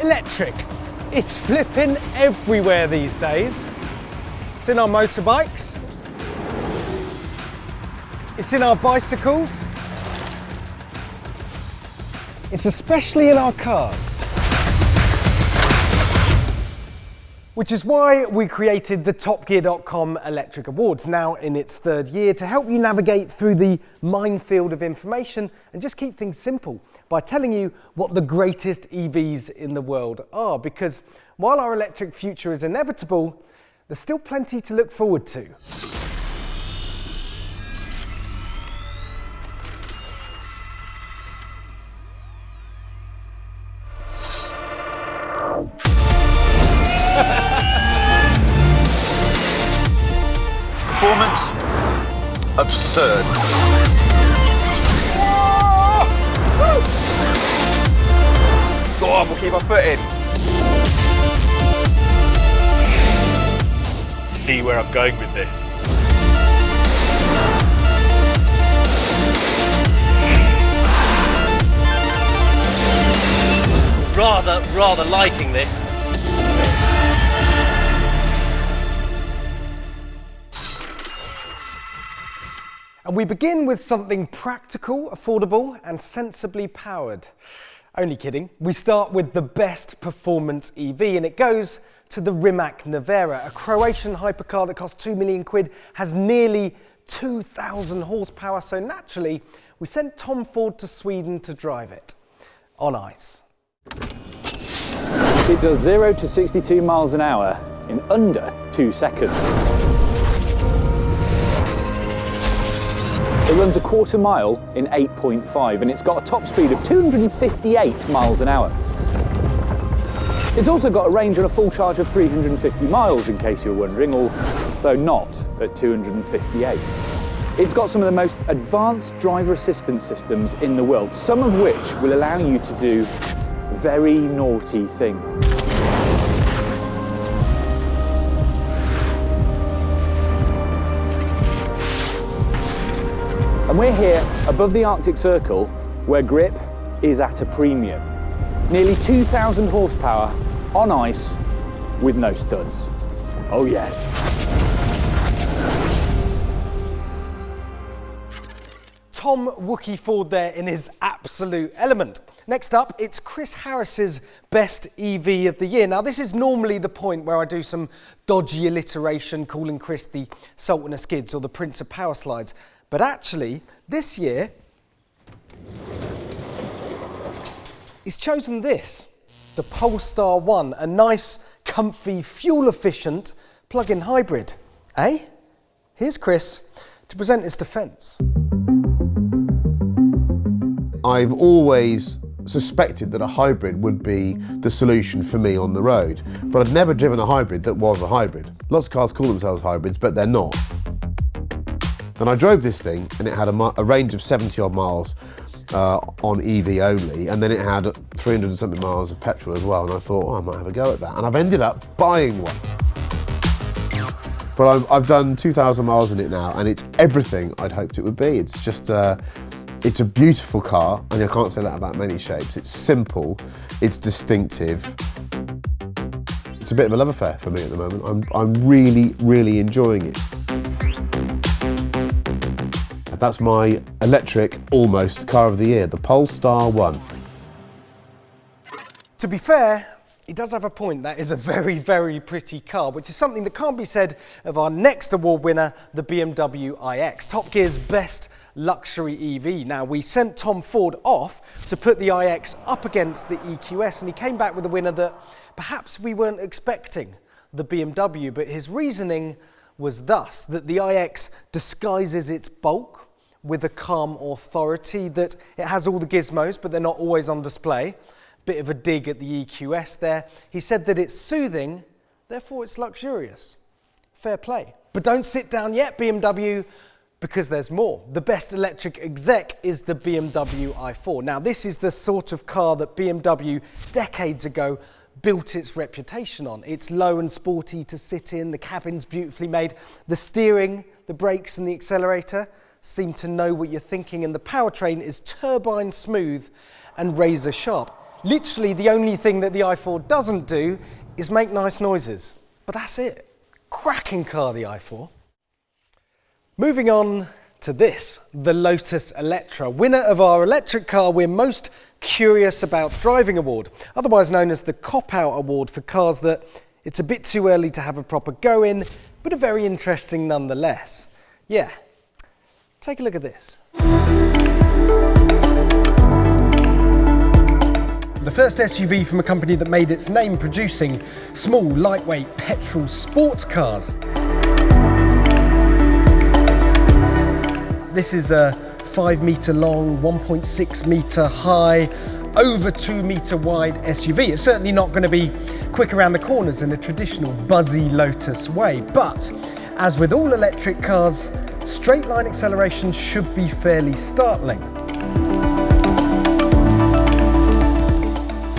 electric. It's flipping everywhere these days. It's in our motorbikes. It's in our bicycles. It's especially in our cars. Which is why we created the TopGear.com Electric Awards, now in its third year, to help you navigate through the minefield of information and just keep things simple by telling you what the greatest EVs in the world are. Because while our electric future is inevitable, there's still plenty to look forward to. Performance absurd. Go on, we'll keep our foot in. See where I'm going with this. Rather liking this. And we begin with something practical, affordable, and sensibly powered. Only kidding. We start with the best performance EV, and it goes to the Rimac Nevera, a Croatian hypercar that costs 2 million quid, has nearly 2,000 horsepower, so naturally, we sent Tom Ford to Sweden to drive it on ice. It does 0 to 62 miles an hour in under 2 seconds. It runs a quarter mile in 8.5 and it's got a top speed of 258 miles an hour. It's also got a range on a full charge of 350 miles, in case you're wondering, although not at 258. It's got some of the most advanced driver assistance systems in the world, some of which will allow you to do very naughty things. And we're here above the Arctic Circle, where grip is at a premium. Nearly 2,000 horsepower on ice with no studs. Oh yes. Tom Wookie Ford there in his absolute element. Next up, it's Chris Harris's best EV of the year. Now, this is normally the point where I do some dodgy alliteration, calling Chris the Sultan of Skids or the Prince of Power Slides. But actually, this year, he's chosen this, the Polestar 1, a nice, comfy, fuel-efficient plug-in hybrid. Eh? Here's Chris to present his defence. I've always suspected that a hybrid would be the solution for me on the road, but I'd never driven a hybrid that was a hybrid. Lots of cars call themselves hybrids, but they're not. And I drove this thing and it had a range of 70 odd miles on EV only, and then it had 300 and something miles of petrol as well, and I thought, oh, I might have a go at that. And I've ended up buying one. But I've done 2,000 miles in it now, and it's everything I'd hoped it would be. It's just, it's a beautiful car, and I can't say that about many shapes. It's simple, it's distinctive. It's a bit of a love affair for me at the moment. I'm really, really enjoying it. That's my electric, almost, car of the year, the Polestar 1. To be fair, he does have a point. That is a very, very pretty car, which is something that can't be said of our next award winner, the BMW iX, Top Gear's best luxury EV. Now, we sent Tom Ford off to put the iX up against the EQS, and he came back with a winner that perhaps we weren't expecting, the BMW, but his reasoning was thus, that the iX disguises its bulk with a calm authority, that it has all the gizmos, but they're not always on display. Bit of a dig at the EQS there. He said that it's soothing, therefore it's luxurious. Fair play. But don't sit down yet, BMW, because there's more. The best electric exec is the BMW i4. Now, this is the sort of car that BMW decades ago built its reputation on. It's low and sporty to sit in, the cabin's beautifully made, the steering, the brakes and the accelerator seem to know what you're thinking, and the powertrain is turbine smooth and razor sharp. Literally the only thing that the i4 doesn't do is make nice noises. But that's it. Cracking car, the i4. Moving on to this, the Lotus Eletre, winner of our electric car we're most curious about driving award, otherwise known as the Cop-Out Award for cars that it's a bit too early to have a proper go in, but are very interesting nonetheless. Yeah, take a look at this. The first SUV from a company that made its name producing small, lightweight petrol sports cars. This is a 5 metre long, 1.6 metre high, over 2 metre wide SUV. It's certainly not going to be quick around the corners in a traditional buzzy Lotus way, but as with all electric cars, straight line acceleration should be fairly startling.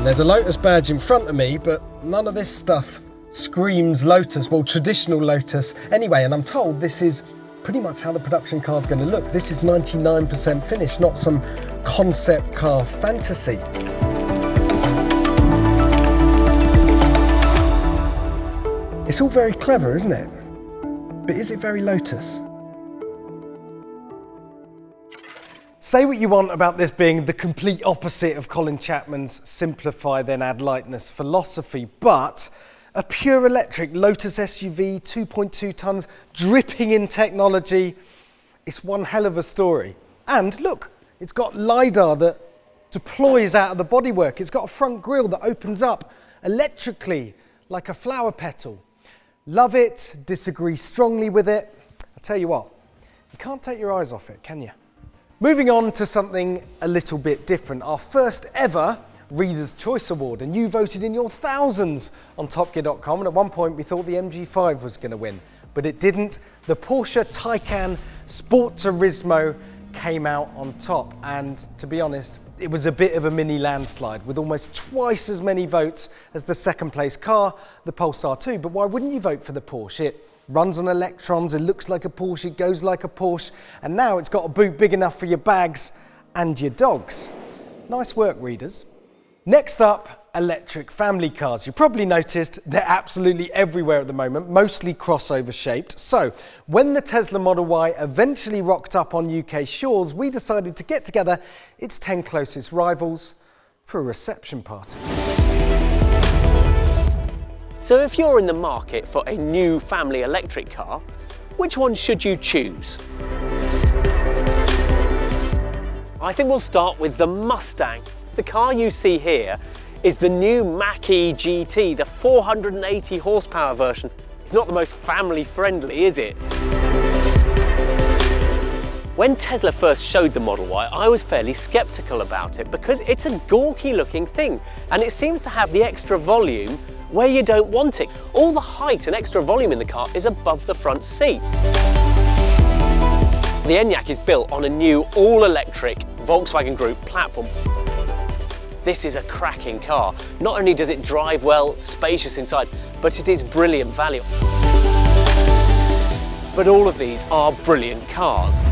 There's a Lotus badge in front of me, but none of this stuff screams Lotus, well, traditional Lotus anyway, and I'm told this is pretty much how the production car's going to look. This is 99% finished, not some concept car fantasy. It's all very clever, isn't it? But is it very Lotus? Say what you want about this being the complete opposite of Colin Chapman's simplify then add lightness philosophy, but a pure electric Lotus SUV, 2.2 tonnes, dripping in technology, it's one hell of a story. And look, it's got LiDAR that deploys out of the bodywork. It's got a front grille that opens up electrically like a flower petal. Love it, disagree strongly with it. I tell you what, you can't take your eyes off it, can you? Moving on to something a little bit different, our first ever Reader's Choice Award, and you voted in your thousands on topgear.com, and at one point we thought the MG5 was going to win, but it didn't. The Porsche Taycan Sport Turismo came out on top, and to be honest, it was a bit of a mini landslide with almost twice as many votes as the second place car, the Polestar 2. But why wouldn't you vote for the Porsche? It runs on electrons, it looks like a Porsche, it goes like a Porsche, and now it's got a boot big enough for your bags and your dogs. Nice work, readers. Next up, electric family cars. You probably noticed they're absolutely everywhere at the moment, mostly crossover shaped. So when the Tesla Model Y eventually rocked up on UK shores, we decided to get together its 10 closest rivals for a reception party. So if you're in the market for a new family electric car, which one should you choose? I think we'll start with the Mustang. The car you see here is the new Mach-E GT, the 480 horsepower version. It's not the most family friendly, is it? When Tesla first showed the Model Y, I was fairly skeptical about it because it's a gawky looking thing and it seems to have the extra volume where you don't want it. All the height and extra volume in the car is above the front seats. The Enyaq is built on a new all-electric Volkswagen Group platform. This is a cracking car. Not only does it drive well, spacious inside, but it is brilliant value. But all of these are brilliant cars.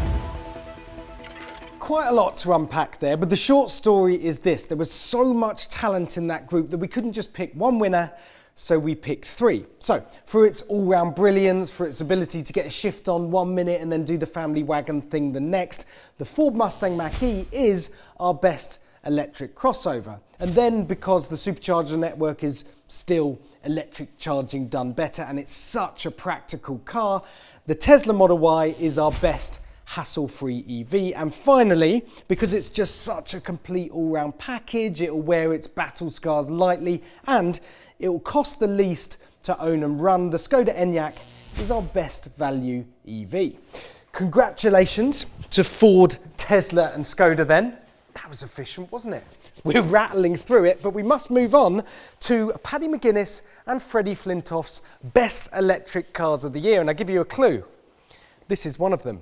Quite a lot to unpack there, but the short story is this. There was so much talent in that group that we couldn't just pick one winner, so we picked three. So, for its all-round brilliance, for its ability to get a shift on 1 minute and then do the family wagon thing the next, the Ford Mustang Mach-E is our best electric crossover. And then because the supercharger network is still electric charging done better and it's such a practical car, the Tesla Model Y is our best hassle-free EV. And finally, because it's just such a complete all-round package, it'll wear its battle scars lightly and it'll cost the least to own and run, the Skoda Enyaq is our best value EV. Congratulations to Ford, Tesla and Skoda then. That was efficient, wasn't it? We're rattling through it, but we must move on to Paddy McGuinness and Freddie Flintoff's best electric cars of the year. And I'll give you a clue. This is one of them.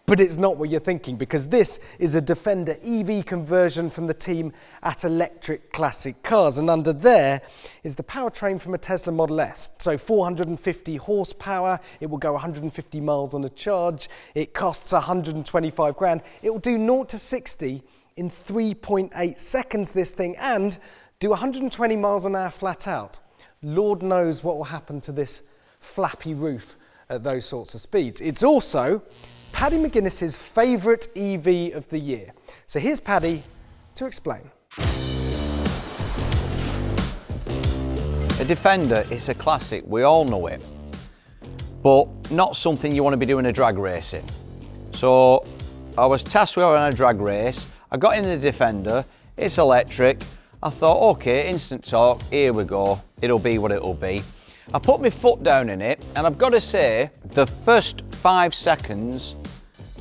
But it's not what you're thinking, because this is a Defender EV conversion from the team at Electric Classic Cars. And under there is the powertrain from a Tesla Model S. So 450 horsepower, it will go 150 miles on a charge. It costs 125 grand. It will do 0 to 60 in 3.8 seconds, this thing, and Do 120 miles an hour flat out. Lord knows what will happen to this flappy roof at those sorts of speeds. It's also Paddy McGuinness's favourite EV of the year. So here's Paddy to explain. A Defender is a classic, we all know it, but not something you want to be doing a drag race in. So I was tasked with running a drag race, I got in the Defender, it's electric, I thought, okay, instant torque, here we go, it'll be what it'll be. I put my foot down in it, and I've got to say, the first 5 seconds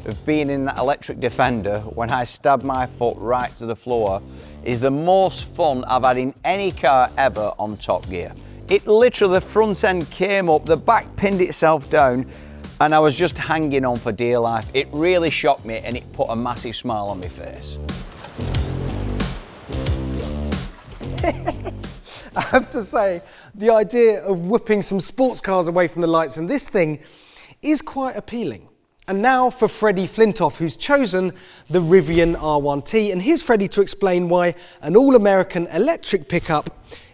of being in that electric Defender, when I stabbed my foot right to the floor, is the most fun I've had in any car ever on Top Gear. It literally, the front end came up, the back pinned itself down, and I was just hanging on for dear life. It really shocked me, and it put a massive smile on my face. I have to say, the idea of whipping some sports cars away from the lights in this thing is quite appealing. And now for Freddie Flintoff, who's chosen the Rivian R1T, and here's Freddie to explain why an all-American electric pickup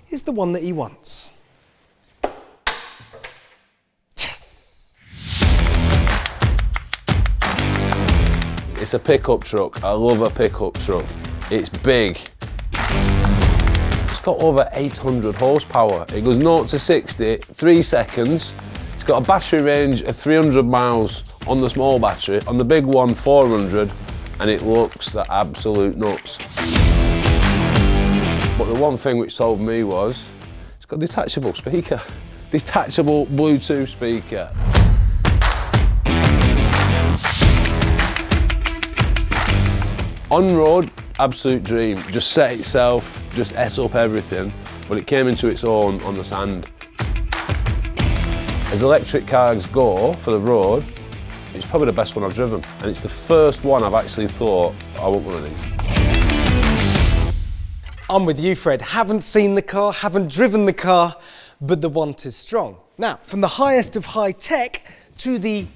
is the one that he wants. Yes! It's a pickup truck. I love a pickup truck. It's big. It's got over 800 horsepower. It goes 0 to 60, 3 seconds. It's got a battery range of 300 miles on the small battery, on the big one 400, and it looks the absolute nuts. But the one thing which sold me was, it's got a detachable speaker, detachable Bluetooth speaker. On road, absolute dream, just set itself, just ate up everything, but it came into its own on the sand. As electric cars go for the road, it's probably the best one I've driven, and it's the first one I've actually thought, I want one of these. I'm with you, Fred. Haven't seen the car, haven't driven the car, but the want is strong. Now, from the highest of high tech to the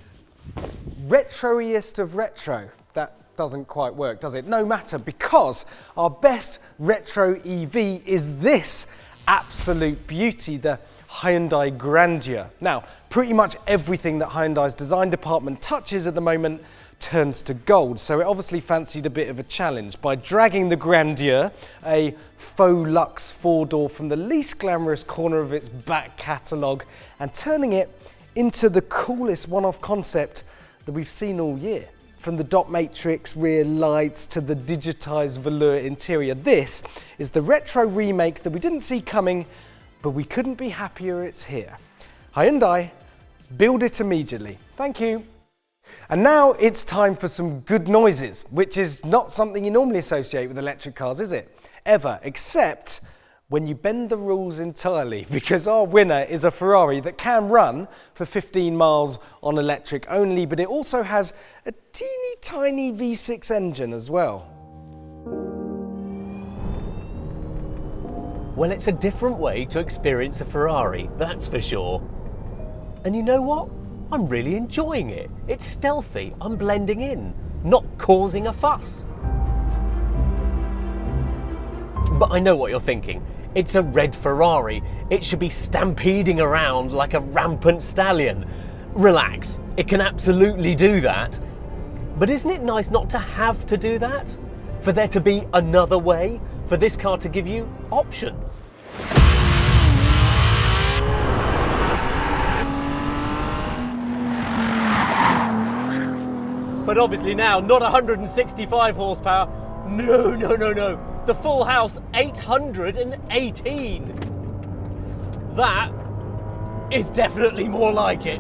retroiest of retro. That doesn't quite work, does it? No matter, because our best retro EV is this absolute beauty, the Hyundai Grandeur. Now, pretty much everything that Hyundai's design department touches at the moment turns to gold, so it obviously fancied a bit of a challenge by dragging the Grandeur, a faux luxe four-door, from the least glamorous corner of its back catalogue and turning it into the coolest one-off concept that we've seen all year. From the dot matrix rear lights to the digitised velour interior, this is the retro remake that we didn't see coming, but we couldn't be happier it's here. Hyundai, build it immediately. Thank you. And now it's time for some good noises, which is not something you normally associate with electric cars, is it? Ever, except when you bend the rules entirely, because our winner is a Ferrari that can run for 15 miles on electric only, but it also has a teeny tiny V6 engine as well. Well, it's a different way to experience a Ferrari, that's for sure. And you know what? I'm really enjoying it. It's stealthy, I'm blending in, not causing a fuss. But I know what you're thinking. It's a red Ferrari. It should be stampeding around like a rampant stallion. Relax, it can absolutely do that. But isn't it nice not to have to do that? For there to be another way? For this car to give you options? But obviously now, not 165 horsepower. No. The full house, 818. That is definitely more like it.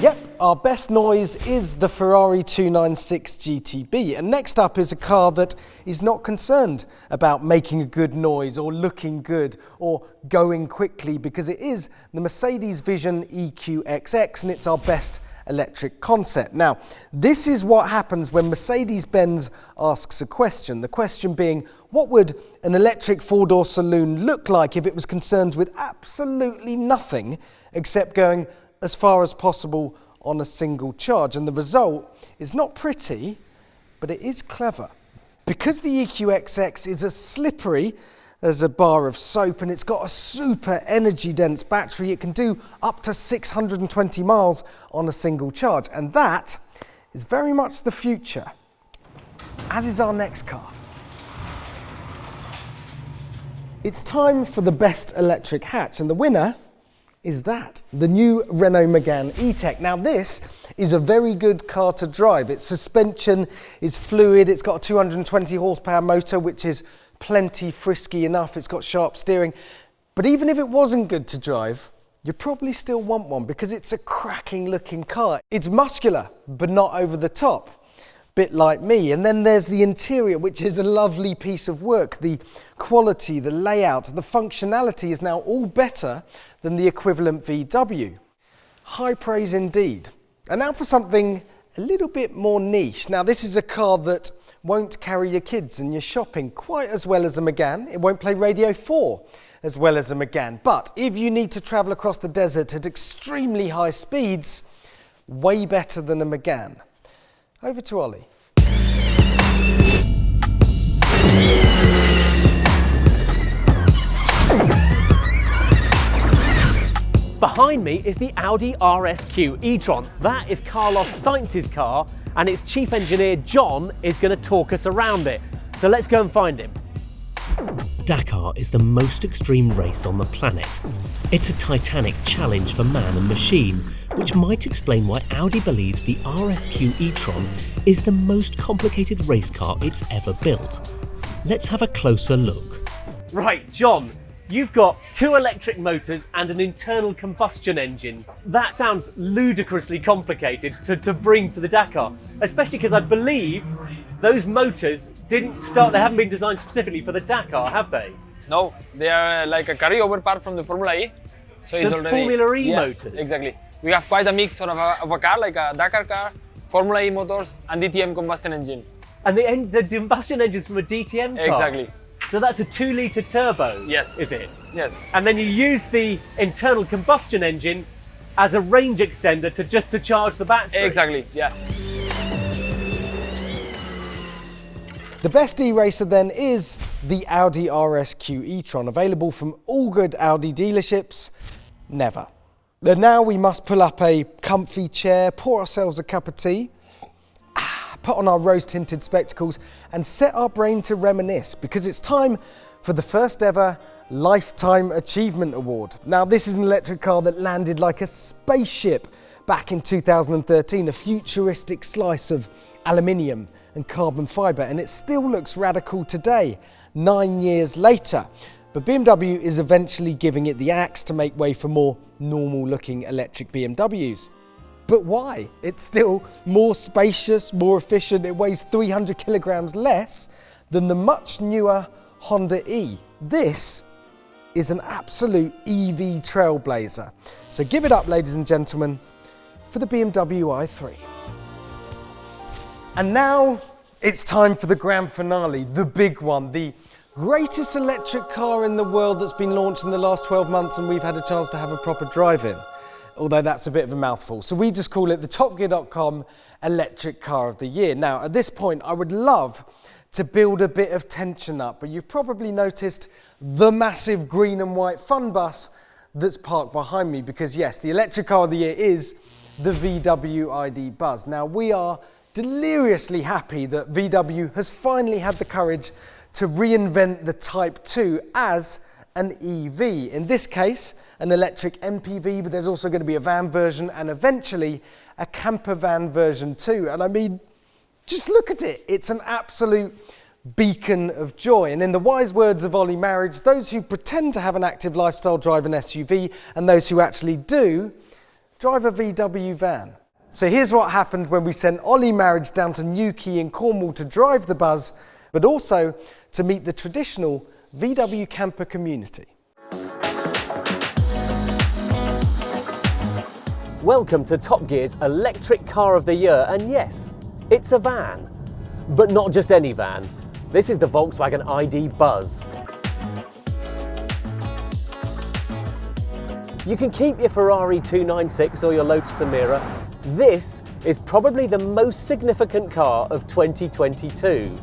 Yep, our best noise is the Ferrari 296 GTB. And next up is a car that is not concerned about making a good noise or looking good or going quickly, because it is the Mercedes Vision EQXX, and it's our best electric concept. Now, this is what happens when Mercedes-Benz asks a question. The question being, what would an electric four-door saloon look like if it was concerned with absolutely nothing except going as far as possible on a single charge? And the result is not pretty, but it is clever. Because the EQXX is as slippery as a bar of soap, and it's got a super energy dense battery. It can do up to 620 miles on a single charge, and that is very much the future, as is our next car. It's time for the best electric hatch, and the winner is that, the new Renault Megane E-Tech. Now this is a very good car to drive. Its suspension is fluid, it's got a 220 horsepower motor, which is plenty frisky enough, it's got sharp steering. But even if it wasn't good to drive, you probably still want one because it's a cracking looking car. It's muscular, but not over the top. Bit like me. And then there's the interior, which is a lovely piece of work. The quality, the layout, the functionality is now all better than the equivalent VW. High praise indeed. And now for something a little bit more niche. Now this is a car that won't carry your kids and your shopping quite as well as a Megane. It won't play Radio 4 as well as a Megane. But if you need to travel across the desert at extremely high speeds, way better than a Megane. Over to Ollie. Behind me is the Audi RSQ e-tron. That is Carlos Sainz's car, and its chief engineer John is going to talk us around it. So let's go and find him. Dakar is the most extreme race on the planet. It's a titanic challenge for man and machine, which might explain why Audi believes the RSQ e-tron is the most complicated race car it's ever built. Let's have a closer look. Right, John, you've got 2 electric motors and an internal combustion engine. That sounds ludicrously complicated to bring to the Dakar, especially because I believe those motors they haven't been designed specifically for the Dakar, have they? No, they are like a carryover part from the Formula E. So it's already Formula E motors? Exactly. We have quite a mix of a car, like a Dakar car, Formula E motors, and DTM combustion engine. And the combustion engine's from a DTM car? Exactly. So that's a 2-litre turbo, yes. Is it? Yes. And then you use the internal combustion engine as a range extender to charge the battery? Exactly, yeah. The best e-racer then is the Audi RSQ e-tron, available from all good Audi dealerships. Never. And now we must pull up a comfy chair, pour ourselves a cup of tea, put on our rose-tinted spectacles and set our brain to reminisce, because it's time for the first ever Lifetime Achievement Award. Now this is an electric car that landed like a spaceship back in 2013, a futuristic slice of aluminium and carbon fibre, and it still looks radical today, 9 years later. But BMW is eventually giving it the axe to make way for more normal looking electric BMWs. But why? It's still more spacious, more efficient, it weighs 300 kilograms less than the much newer Honda E. This is an absolute EV trailblazer. So give it up, ladies and gentlemen, for the BMW i3. And now it's time for the grand finale, the big one, the greatest electric car in the world that's been launched in the last 12 months and we've had a chance to have a proper drive in. Although that's a bit of a mouthful. So we just call it the TopGear.com Electric Car of the Year. Now, at this point, I would love to build a bit of tension up, but you've probably noticed the massive green and white fun bus that's parked behind me, because yes, the Electric Car of the Year is the VW ID.Buzz. Now, we are deliriously happy that VW has finally had the courage to reinvent the Type 2 as an EV. In this case, an electric MPV, but there's also going to be a van version and eventually a camper van version too. And I mean, just look at it. It's an absolute beacon of joy. And in the wise words of Ollie Marriage, those who pretend to have an active lifestyle drive an SUV, and those who actually do drive a VW van. So here's what happened when we sent Ollie Marriage down to Newquay in Cornwall to drive the Buzz, but also to meet the traditional VW camper community. Welcome to Top Gear's Electric Car of the Year, and yes, it's a van. But not just any van. This is the Volkswagen ID.Buzz. You can keep your Ferrari 296 or your Lotus Emira. This is probably the most significant car of 2022.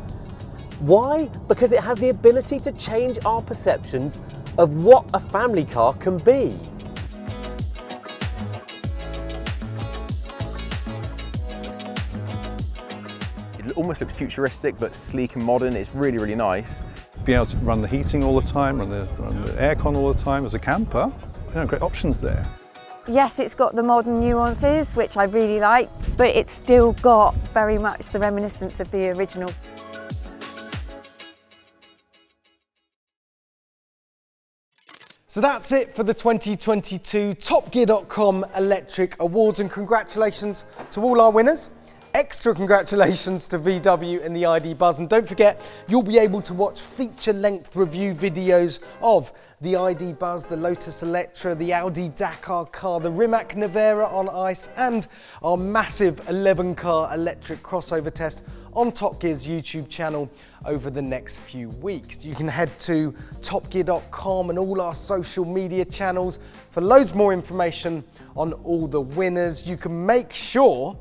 Why? Because it has the ability to change our perceptions of what a family car can be. It almost looks futuristic, but sleek and modern. It's really, really nice. Being able to run the heating all the time, run the aircon all the time as a camper, great options there. Yes, it's got the modern nuances, which I really like, but it's still got very much the reminiscence of the original. So that's it for the 2022 TopGear.com Electric Awards, and congratulations to all our winners. Extra congratulations to VW and the ID.Buzz, and don't forget you'll be able to watch feature-length review videos of the ID.Buzz, the Lotus Eletre, the Audi Dakar car, the Rimac Nevera on ice, and our massive 11-car electric crossover test on Top Gear's YouTube channel over the next few weeks. You can head to topgear.com and all our social media channels for loads more information on all the winners. You can make sure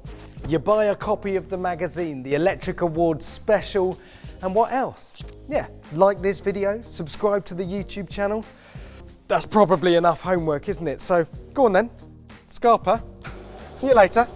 you buy a copy of the magazine, the Electric Awards Special, and what else? Yeah, like this video, subscribe to the YouTube channel. That's probably enough homework, isn't it? So go on then, Scarpa, see you later.